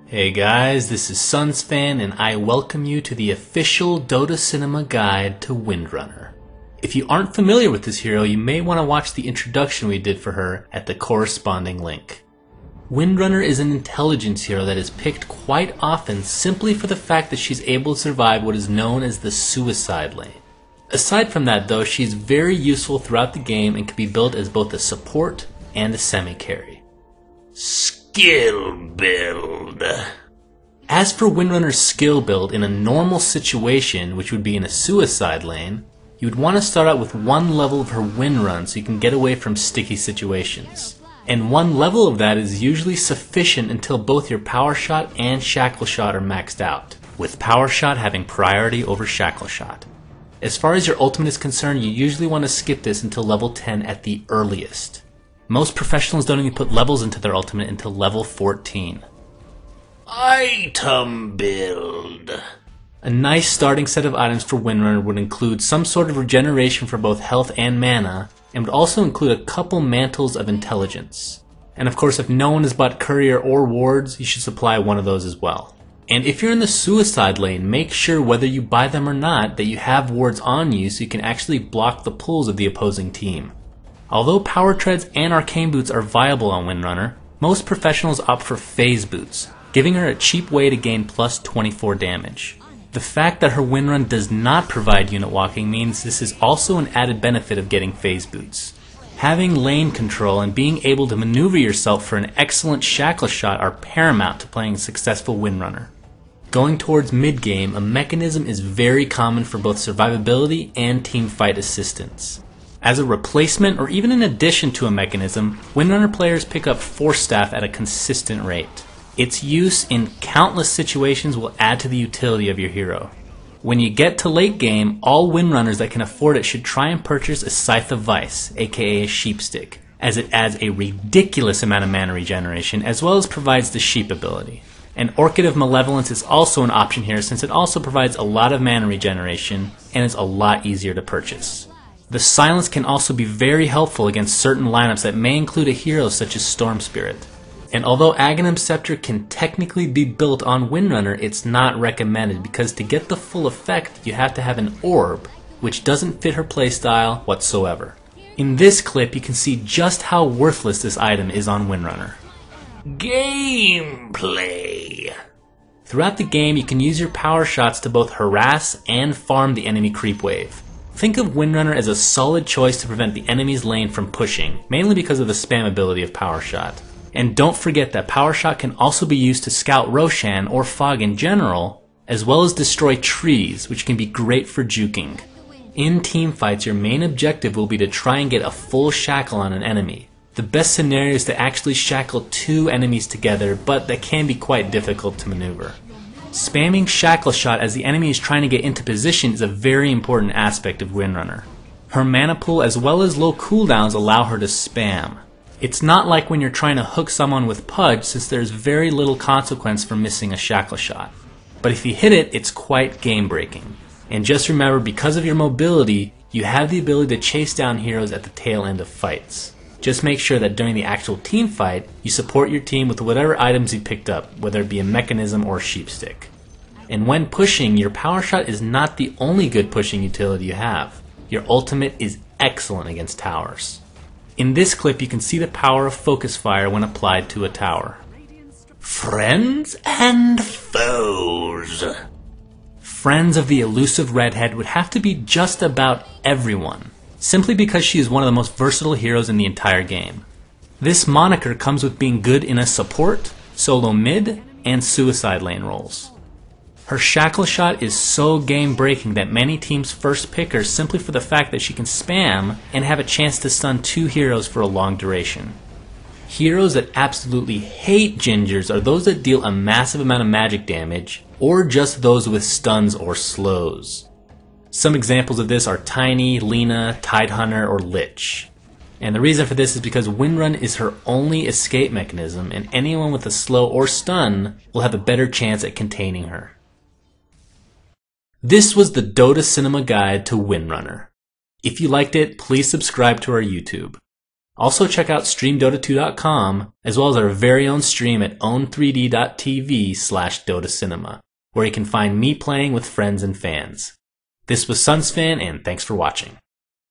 Hey guys, this is Sunsfan and I welcome you to the official Dota Cinema Guide to Windrunner. If you aren't familiar with this hero, you may want to watch the introduction we did for her at the corresponding link. Windrunner is an intelligence hero that is picked quite often simply for the fact that she's able to survive what is known as the suicide lane. Aside from that though, she's very useful throughout the game and can be built as both a support and a semi-carry. Skill build. As for Windrunner's skill build, in a normal situation, which would be in a suicide lane, you would want to start out with one level of her wind run so you can get away from sticky situations. And one level of that is usually sufficient until both your power shot and shackle shot are maxed out, with power shot having priority over shackle shot. As far as your ultimate is concerned, you usually want to skip this until level 10 at the earliest. Most professionals don't even put levels into their ultimate until level 14. Item build. A nice starting set of items for Windrunner would include some sort of regeneration for both health and mana, and would also include a couple mantles of intelligence. And of course, if no one has bought courier or wards, you should supply one of those as well. And if you're in the suicide lane, make sure whether you buy them or not that you have wards on you so you can actually block the pulls of the opposing team. Although power treads and arcane boots are viable on Windrunner, most professionals opt for phase boots, giving her a cheap way to gain plus 24 damage. The fact that her windrun does not provide unit walking means this is also an added benefit of getting phase boots. Having lane control and being able to maneuver yourself for an excellent shackle shot are paramount to playing a successful Windrunner. Going towards mid game, a mechanism is very common for both survivability and teamfight assistance. As a replacement or even in addition to a mechanism, Windrunner players pick up Force Staff at a consistent rate. Its use in countless situations will add to the utility of your hero. When you get to late game, all Windrunners that can afford it should try and purchase a Scythe of Vice, aka a Sheepstick, as it adds a ridiculous amount of mana regeneration as well as provides the Sheep ability. And Orchid of Malevolence is also an option here since it also provides a lot of mana regeneration and is a lot easier to purchase. The Silence can also be very helpful against certain lineups that may include a hero such as Storm Spirit. And although Aghanim Scepter can technically be built on Windrunner, it's not recommended because to get the full effect you have to have an orb, which doesn't fit her playstyle whatsoever. In this clip you can see just how worthless this item is on Windrunner. Gameplay. Throughout the game you can use your power shots to both harass and farm the enemy creep wave. Think of Windrunner as a solid choice to prevent the enemy's lane from pushing, mainly because of the spam ability of Power Shot. And don't forget that Power Shot can also be used to scout Roshan or Fog in general, as well as destroy trees, which can be great for juking. In teamfights, your main objective will be to try and get a full shackle on an enemy. The best scenario is to actually shackle two enemies together, but that can be quite difficult to maneuver. Spamming Shackle Shot as the enemy is trying to get into position is a very important aspect of Windrunner. Her mana pool as well as low cooldowns allow her to spam. It's not like when you're trying to hook someone with Pudge since there's very little consequence for missing a Shackle Shot. But if you hit it, it's quite game breaking. And just remember, because of your mobility, you have the ability to chase down heroes at the tail end of fights. Just make sure that during the actual team fight, you support your team with whatever items you picked up, whether it be a mechanism or a sheepstick. And when pushing, your power shot is not the only good pushing utility you have. Your ultimate is excellent against towers. In this clip you can see the power of focus fire when applied to a tower. Friends and foes. Friends of the elusive redhead would have to be just about everyone, simply because she is one of the most versatile heroes in the entire game. This moniker comes with being good in a support, solo mid, and suicide lane roles. Her shackle shot is so game breaking that many teams first pick her simply for the fact that she can spam and have a chance to stun two heroes for a long duration. Heroes that absolutely hate gingers are those that deal a massive amount of magic damage, or just those with stuns or slows. Some examples of this are Tiny, Lina, Tidehunter, or Lich. And the reason for this is because Windrun is her only escape mechanism, and anyone with a slow or stun will have a better chance at containing her. This was the Dota Cinema Guide to Windrunner. If you liked it, please subscribe to our YouTube. Also check out streamdota2.com, as well as our very own stream at own3d.tv/Dota Cinema, where you can find me playing with friends and fans. This was Sunsfan, and thanks for watching.